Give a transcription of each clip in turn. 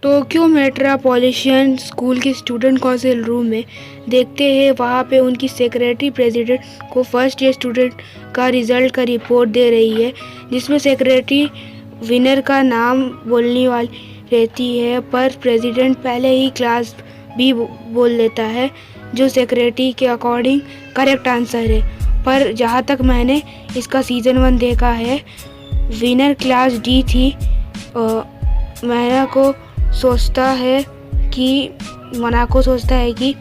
Tokyo metropolitan school के student council room में देखते हैं वहाँ पे उनकी सेक्रेटरी प्रेसिडेंट को फर्स्ट ईयर स्टूडेंट का रिजल्ट का रिपोर्ट दे रही है, जिसमें सेक्रेटरी विनर का नाम बोलने वाली रहती है, पर प्रेसिडेंट पहले ही क्लास बी बोल देता है, जो सेक्रेटरी के अकॉर्डिंग करेक्ट आंसर है। पर जहाँ तक मैंने इसका सीज़न 1 देखा है, विनर क्लास डी थी। मोनाको सोचता है कि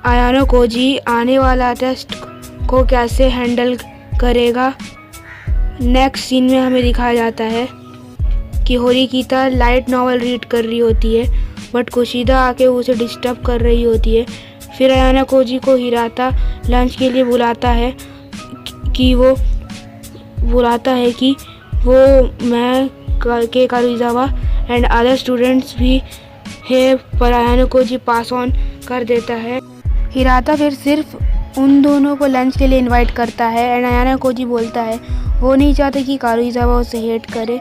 अयानो कोजी आने वाला टेस्ट को कैसे हैंडल करेगा। नेक्स्ट सीन में हमें दिखाया जाता है कि होरिकिता लाइट नॉवल रीड कर रही होती है, बट कुशिदा आके उसे डिस्टर्ब कर रही होती है। फिर अयानो कोजी को हिराता लंच के लिए बुलाता है कि मैं के कारुइजावा एंड अदर स्टूडेंट्स भी है, पर अयानो कोजी पास ऑन कर देता है। हिराता फिर सिर्फ उन दोनों को लंच के लिए इनवाइट करता है एंड अयानो कोजी बोलता है वो नहीं चाहते कि कारुइजावा उसे हेट करे।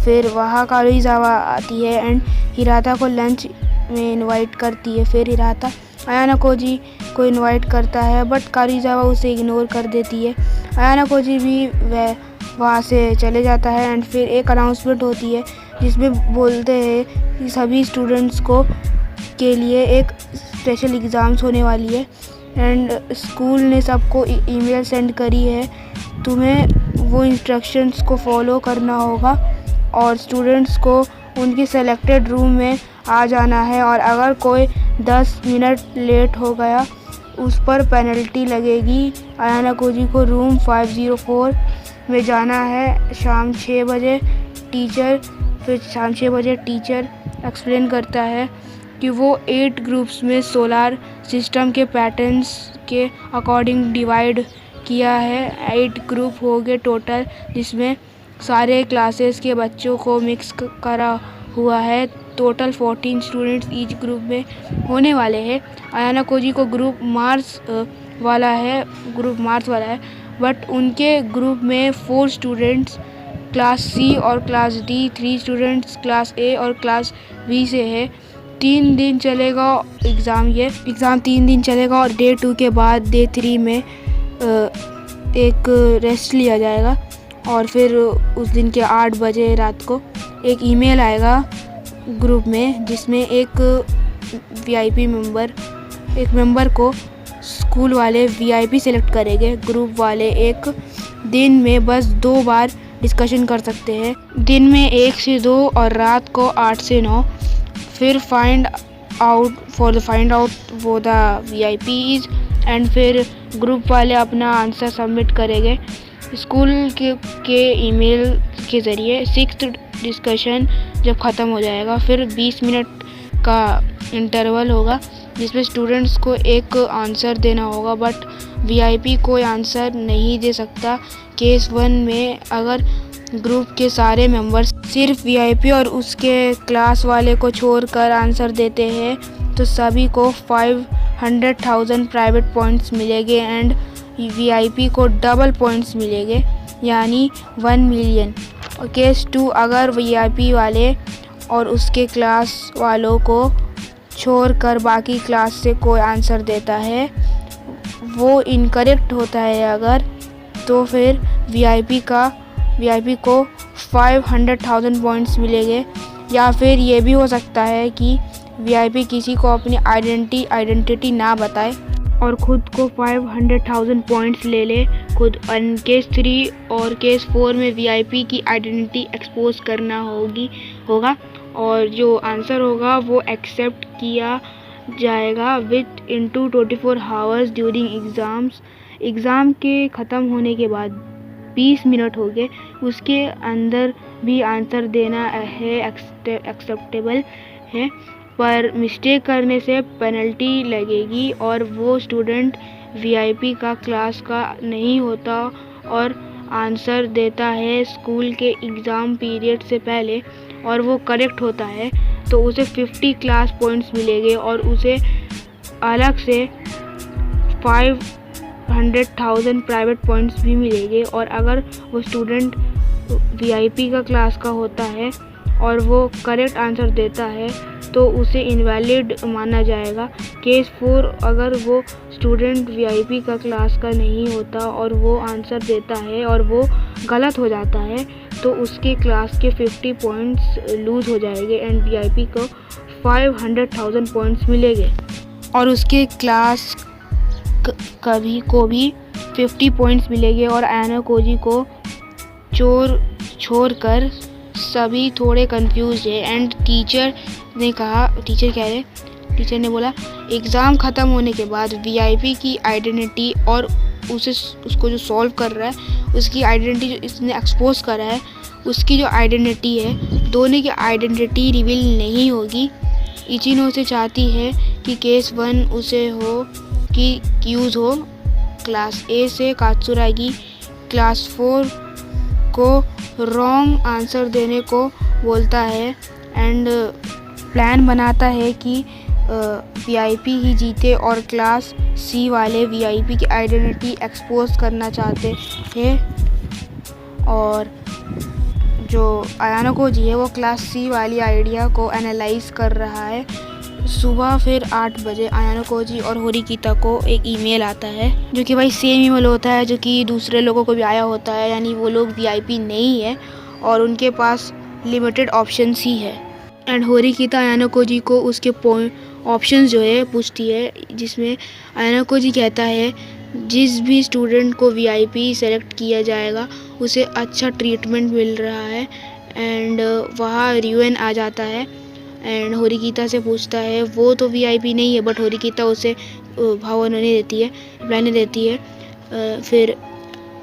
फिर वहाँ कारुइजावा आती है एंड हिराता को लंच में इनवाइट करती है। फिर हिराता अयानो कोजी को इनवाइट करता है, बट कारुइजावा उसे इग्नोर कर देती है। अयानो कोजी भी वहाँ से चले जाता है एंड फिर एक अनाउंसमेंट होती है जिसमें बोलते हैं कि सभी स्टूडेंट्स के लिए एक स्पेशल एग्ज़ाम्स होने वाली है एंड स्कूल ने सबको ईमेल सेंड करी है, तुम्हें वो इंस्ट्रक्शंस को फॉलो करना होगा और स्टूडेंट्स को उनके सेलेक्टेड रूम में आ जाना है, और अगर कोई 10 मिनट लेट हो गया उस पर पेनल्टी लगेगी। अयानो कोजी को रूम 504 में जाना है शाम 6 बजे। शाम 6 बजे टीचर एक्सप्लेन करता है कि वो 8 ग्रुप्स में सोलर सिस्टम के पैटर्न्स के अकॉर्डिंग डिवाइड किया है। 8 ग्रुप हो गए टोटल, जिसमें सारे क्लासेस के बच्चों को मिक्स करा हुआ है। टोटल 14 स्टूडेंट्स ईच ग्रुप में होने वाले हैं। अयानो कोजी को ग्रुप मार्स वाला है, बट उनके ग्रुप में 4 स्टूडेंट्स क्लास सी और क्लास डी, 3 स्टूडेंट्स क्लास ए और क्लास बी से है। 3 दिन चलेगा एग्ज़ाम 3 दिन चलेगा और डे 2 के बाद डे 3 में एक रेस्ट लिया जाएगा, और फिर उस दिन के 8 बजे रात को एक ईमेल आएगा ग्रुप में, जिसमें एक वीआईपी मेंबर को स्कूल वाले वीआईपी सेलेक्ट करेंगे। ग्रुप वाले एक दिन में बस 2 बार डिस्कशन कर सकते हैं, दिन में 1 से 2 और रात को 8 से 9। फिर फाइंड आउट वो द वीआईपीज एंड फिर ग्रुप वाले अपना आंसर सबमिट करेंगे स्कूल के ईमेल के ज़रिए। 6th डिस्कशन जब ख़त्म हो जाएगा, फिर 20 मिनट का इंटरवल होगा जिसमें स्टूडेंट्स को एक आंसर देना होगा, बट वीआईपी कोई आंसर नहीं दे सकता। केस 1 में अगर ग्रुप के सारे मेंबर्स सिर्फ वीआईपी और उसके क्लास वाले को छोड़कर आंसर देते हैं तो सभी को 500,000 प्राइवेट पॉइंट्स मिलेंगे एंड वीआईपी को डबल पॉइंट्स मिलेंगे, यानी 1 मिलियन। और केस 2 अगर वीआईपी वाले और उसके क्लास वालों को छोड़कर बाकी क्लास से कोई आंसर देता है, वो इनकरेक्ट होता है अगर, तो फिर वीआईपी को 500,000 पॉइंट्स मिलेंगे। या फिर ये भी हो सकता है कि वीआईपी किसी को अपनी आइडेंटिटी ना बताए और ख़ुद को 500,000 पॉइंट्स ले ले खुद। केस 3 और केस 4 में वीआईपी की आइडेंटिटी एक्सपोज करना होगा और जो आंसर होगा वो एक्सेप्ट किया जाएगा with into 24 hours during exams. Exam के ख़त्म होने के बाद 20 मिनट हो गए, उसके अंदर भी आंसर देना है एक्सेप्टेबल है, पर मिस्टेक करने से पेनल्टी लगेगी और वो स्टूडेंट वीआईपी का क्लास का नहीं होता और आंसर देता है स्कूल के एग्ज़ाम पीरियड से पहले और वो करेक्ट होता है तो उसे 50 क्लास पॉइंट्स मिलेंगे और उसे अलग से 500,000 प्राइवेट पॉइंट्स भी मिलेंगे। और अगर वो स्टूडेंट वीआईपी का क्लास का होता है और वो करेक्ट आंसर देता है तो उसे इनवैलिड माना जाएगा। केस 4, अगर वो स्टूडेंट वीआईपी का क्लास का नहीं होता और वो आंसर देता है और वो गलत हो जाता है तो उसके क्लास के 50 पॉइंट्स लूज़ हो जाएंगे एंड वीआईपी को 500,000 पॉइंट्स मिलेंगे और उसके क्लास कभी को भी 50 पॉइंट्स मिलेंगे। और आयाना कोजी को छोड़कर सभी थोड़े कंफ्यूज है एंड टीचर ने बोला एग्ज़ाम ख़त्म होने के बाद वीआईपी की आइडेंटिटी और उसको जो सॉल्व कर रहा है उसकी आइडेंटिटी जो इसने एक्सपोज करा है उसकी जो आइडेंटिटी है दोनों की आइडेंटिटी रिवील नहीं होगी। इचिनो से चाहती है कि केस 1 उसे हो कि यूज़ हो। क्लास ए से कात्सुरागी क्लास 4 को रॉन्ग आंसर देने को बोलता है एंड प्लान बनाता है कि वीआईपी ही जीते और क्लास सी वाले वीआईपी की आइडेंटिटी एक्सपोज करना चाहते हैं। और जो आयाना कोजी है वो क्लास सी वाली आइडिया को एनालाइज कर रहा है। सुबह फिर 8 बजे आयाना कोजी और होरिकिता को एक ईमेल आता है जो कि भाई सेम ईमेल होता है जो कि दूसरे लोगों को भी आया होता है, यानी वो लोग वीआईपी नहीं है और उनके पास लिमिटेड ऑप्शंस ही है। एंड होरिकिता आयाना कोजी को उसके ऑप्शंस जो है पूछती है जिसमें आयाना कोजी कहता है जिस भी स्टूडेंट को वीआईपी सेलेक्ट किया जाएगा उसे अच्छा ट्रीटमेंट मिल रहा है एंड वहाँ रियूएन आ जाता है एंड होरिकिता से पूछता है वो तो वीआईपी नहीं है बट होरिकिता उसे रिप्लाई नहीं देती है। फिर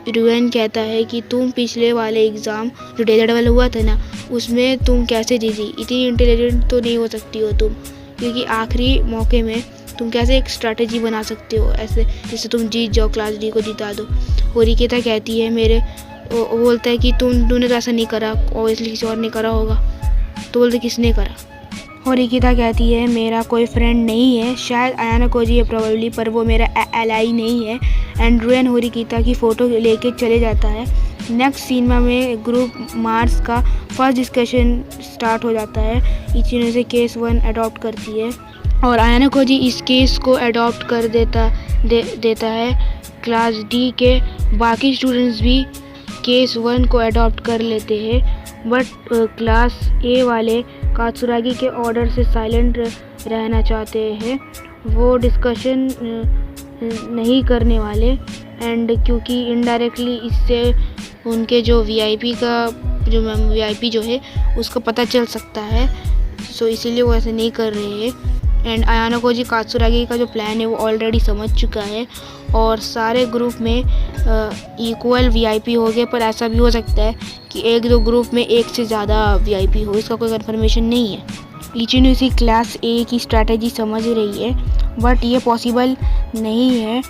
रियूएन कहता है कि तुम पिछले वाले एग्ज़ाम जो डेजर्ट वाला हुआ था ना उसमें तुम कैसे जीती, इतनी इंटेलिजेंट तो नहीं हो सकती हो तुम, क्योंकि आखिरी मौके में तुम कैसे एक स्ट्रैटेजी बना सकते हो ऐसे जिससे तुम जीत जाओ, क्लास डी को जिता दो। होरिकिता कहती है वो बोलता है कि तुमने तो ऐसा नहीं करा, ऑब्वियसली किसी और ने करा होगा। तो बोलते किसने करा। होरिकिता कहती है मेरा कोई फ्रेंड नहीं है, शायद आयाना कोजी है प्रोबेबली, पर वो मेरा एलाई नहीं है। एंड रियूएन होरिकिता की फ़ोटो लेके चले जाता है। नेक्स्ट सीन में ग्रुप मार्स का फर्स्ट डिस्कशन स्टार्ट हो जाता है। इचिनो से केस 1 अडॉप्ट करती है और आयाना कोजी इस केस को अडॉप्ट कर देता है। क्लास डी के बाकी स्टूडेंट्स भी केस 1 को अडॉप्ट कर लेते हैं बट क्लास ए वाले कात्सुरागी के ऑर्डर से साइलेंट रहना चाहते हैं, वो डिस्कशन नहीं करने वाले एंड क्योंकि इनडायरेक्टली इससे उनके जो वीआईपी जो है उसका पता चल सकता है, सो इसीलिए वो ऐसे नहीं कर रहे हैं। एंड आयाना कोजी कात्सुरागी का जो प्लान है वो ऑलरेडी समझ चुका है और सारे ग्रुप में इक्वल वीआईपी हो गए, पर ऐसा भी हो सकता है कि एक दो ग्रुप में एक से ज़्यादा वीआईपी हो, इसका कोई कंफर्मेशन नहीं है। इचिनो इसी क्लास ए की स्ट्रैटेजी समझ रही है बट ये पॉसिबल नहीं है।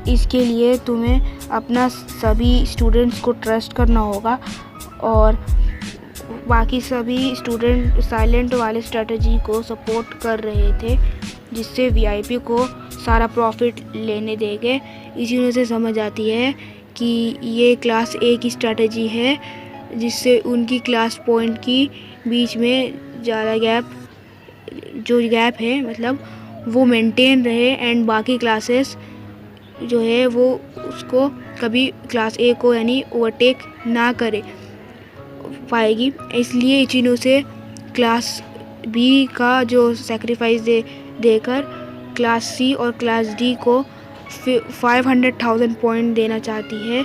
इसके लिए तुम्हें अपना सभी स्टूडेंट्स को ट्रस्ट करना होगा और बाकी सभी स्टूडेंट साइलेंट वाले स्ट्रैटेजी को सपोर्ट कर रहे थे जिससे वीआईपी को सारा प्रॉफिट लेने देंगे। इसी से समझ आती है कि ये क्लास ए की स्ट्रैटेजी है जिससे उनकी क्लास पॉइंट की बीच में ज़्यादा गैप है मतलब वो मेंटेन रहे एंड बाकी क्लासेस जो है वो उसको कभी क्लास ए को यानी ओवरटेक ना करे पाएगी। इसलिए इचिनो से क्लास बी का जो सेक्रीफाइस देकर क्लास सी और क्लास डी को 500,000 पॉइंट देना चाहती है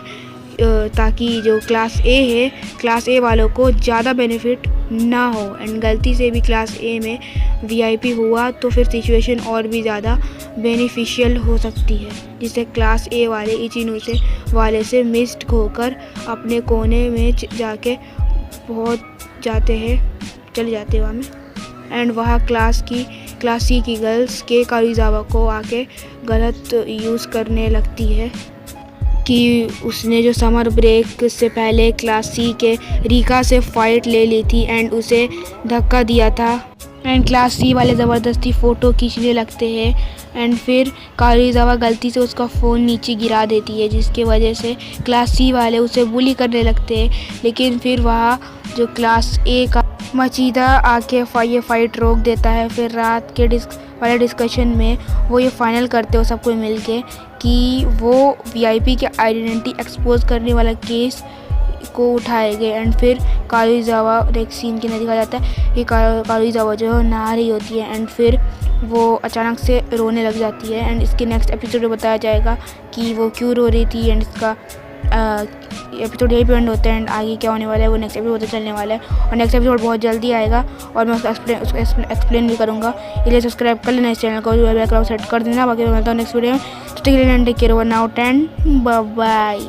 ताकि जो क्लास ए है क्लास ए वालों को ज़्यादा बेनिफिट ना हो एंड गलती से भी क्लास ए में वीआईपी हुआ तो फिर सिचुएशन और भी ज़्यादा बेनिफिशियल हो सकती है जिससे क्लास ए वाले इचिनो से वाले से मिस्ड होकर अपने कोने में जाके चले जाते हैं वहाँ में एंड वहाँ क्लास सी की गर्ल्स के कारुइज़ावा को आके गलत यूज़ करने लगती है कि उसने जो समर ब्रेक से पहले क्लास सी के रिका से फ़ाइट ले ली थी एंड उसे धक्का दिया था एंड क्लास सी वाले ज़बरदस्ती फ़ोटो खींचने लगते हैं एंड फिर कारुइज़ावा गलती से उसका फ़ोन नीचे गिरा देती है जिसके वजह से क्लास सी वाले उसे बुली करने लगते हैं। लेकिन फिर वहाँ जो क्लास ए का मचीदा आके ये फाइट रोक देता है। फिर रात के वाले डिस्कशन में वो ये फाइनल करते हो सबको मिलके कि वो वीआईपी के आइडेंटिटी एक्सपोज करने वाला केस को उठाएंगे। एंड फिर कारुइजावा एक सीन के अंदर दिखा जाता है कि कारुइजावा जो है नहा रही होती है एंड फिर वो अचानक से रोने लग जाती है। एंड इसके नेक्स्ट एपिसोड में बताया जाएगा कि वो क्यों रो रही थी। एंड इसका एपिसोड यही पे एंड होता है। एंड आगे क्या होने वाला है वो नेक्स्ट एपिसोड चलने वाला है और नेक्स्ट एपिसोड बहुत जल्दी आएगा और मैं उसको एक्सप्लेन भी करूँगा। इसलिए सब्सक्राइब कर लेना इस चैनल को, सेट कर देना। बाकी मैं मिलता हूँ नेक्स्ट वीडियो में। Take care now 10 bye bye.